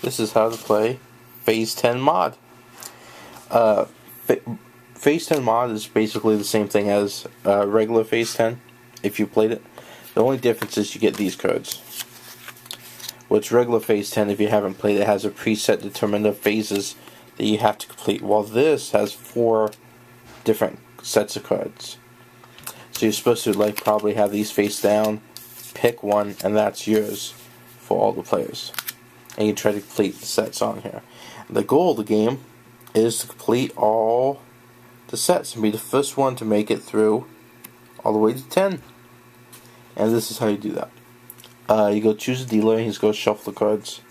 This is how to play Phase 10 mod. Uh, Phase 10 mod is basically the same thing as regular Phase 10, if you played it. The only difference is you get these cards. Which regular Phase 10, if you haven't played it, has a preset determined of phases that you have to complete, while this has 4 different sets of cards. So you're supposed to probably have these face down, pick one, and that's yours for all the players. And you try to complete the sets on here. The goal of the game is to complete all the sets and be the first one to make it through all the way to 10. And this is how you do that. You go choose a dealer, he's going to shuffle the cards,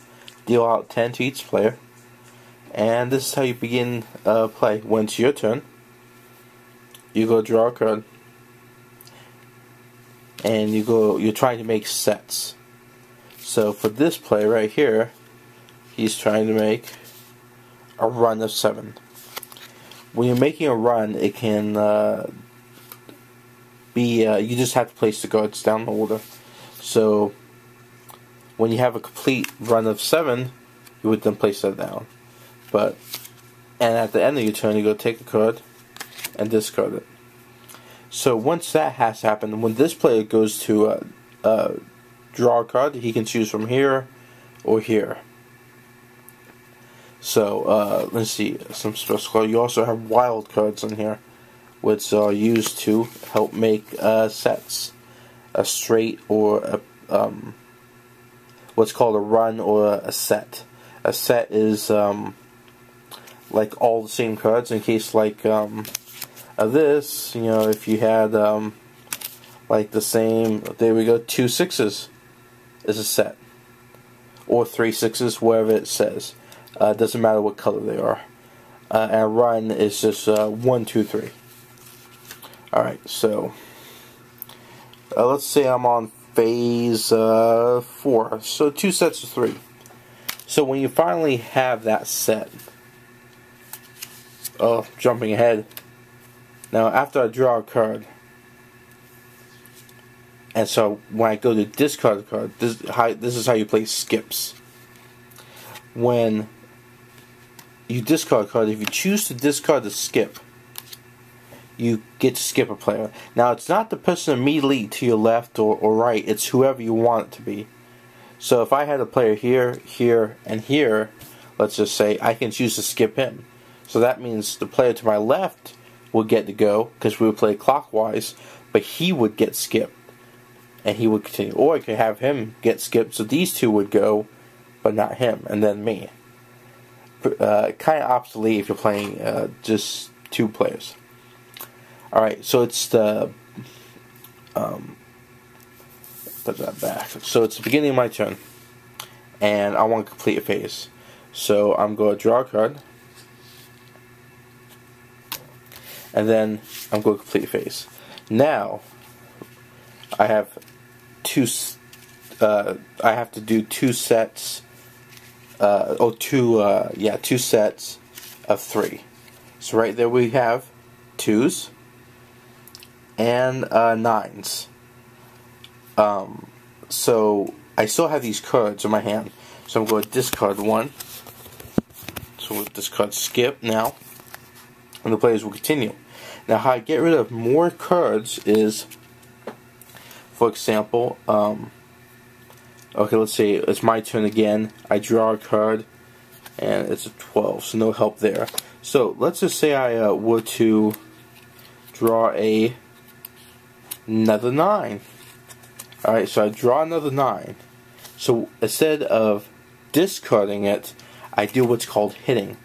deal out 10 to each player, and this is how you begin play. When it's your turn, you go draw a card, and you're trying to make sets. So for this play right here, he's trying to make a run of 7. When you're making a run, it can be, you just have to place the cards down the order. So when you have a complete run of 7, you would then place that down. And at the end of your turn, you go take a card and discard it. So once that has happened, when this player goes to draw a card, he can choose from here or here. So let's see, some special cards. You also have wild cards in here, which are used to help make sets, a straight or a what's called a run or a set. A set is like all the same cards. In case of this, if you had like the same, there we go, 2 6s is a set, or 3 6s, wherever it says. Doesn't matter what color they are. And a run is just 1 2 3. All right, so let's say I'm on phase 4, so 2 sets of 3. So when you finally have that set, jumping ahead. Now after I draw a card, and so when I go to discard a card, this is how you play skips. When you discard a card, if you choose to discard the skip, you get to skip a player. Now it's not the person immediately to your left or right, it's whoever you want it to be. So if I had a player here, here, and here, let's just say, I can choose to skip him. So that means the player to my left would get to go, because we would play clockwise, but he would get skipped, and he would continue. Or I could have him get skipped, so these two would go, but not him, and then me. Kind of obsolete if you're playing just 2 players. Alright, so it's the put that back. So it's the beginning of my turn, and I want to complete a phase. So I'm going to draw a card, and then I'm going to complete a phase. Now I have two. I have to do 2 sets. Two sets of 3. So right there we have 2s and 9s. So I still have these cards in my hand, so I'm going to discard 1. So we'll discard skip now, and the players will continue. Now how I get rid of more cards is, for example, okay, let's say it's my turn again. I draw a card, and it's a 12, so no help there. So let's just say I were to draw another 9. Alright, so I draw another 9. So instead of discarding it, I do what's called hitting.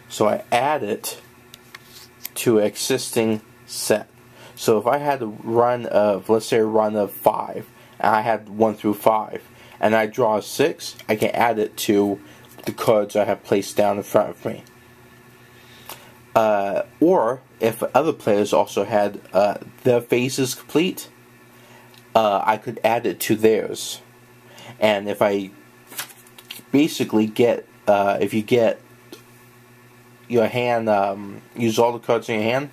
So I add it to an existing set. So if I had a run of, let's say a run of 5, and I had 1 through 5, and I draw a 6, I can add it to the cards I have placed down in front of me. Or if other players also had their phases complete, I could add it to theirs. And if I basically get, if you get your hand, use all the cards in your hand,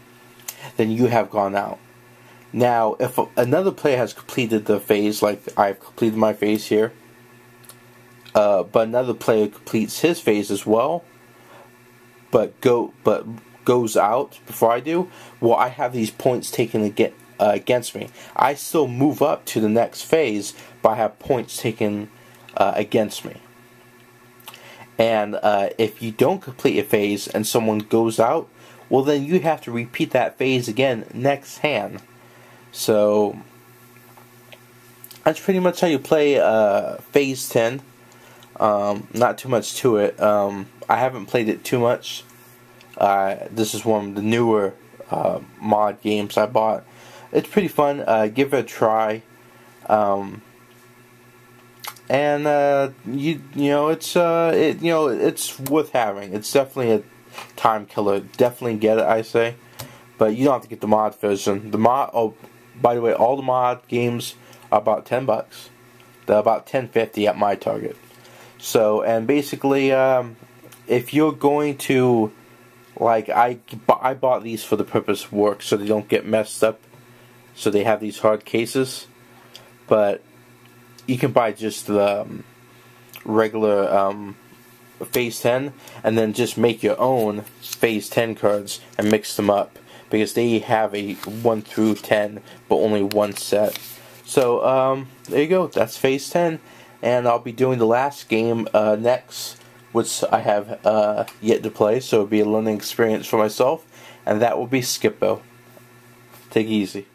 then you have gone out. Now, if another player has completed the phase, like I've completed my phase here, but another player completes his phase as well, but goes out before I do, well, I have these points taken against me. I still move up to the next phase, but I have points taken against me. And if you don't complete a phase and someone goes out, well, then you have to repeat that phase again next hand. So that's pretty much how you play phase 10. Not too much to it. I haven't played it too much. This is one of the newer mod games I bought. It's pretty fun. Give it a try. And it's worth having. It's definitely a time killer. Definitely get it, I say. But you don't have to get the mod version. Oh, by the way, all the mod games are about $10. They're about $10.50 at my Target. So, and basically, if you're going to, like, I bought these for the purpose of work, so they don't get messed up. So they have these hard cases. But you can buy just the regular phase 10, and then just make your own phase 10 cards and mix them up, because they have a 1 through 10, but only one set. So there you go. That's phase 10, and I'll be doing the last game next, which I have yet to play. So it'll be a learning experience for myself, and that will be Skippo. Take it easy.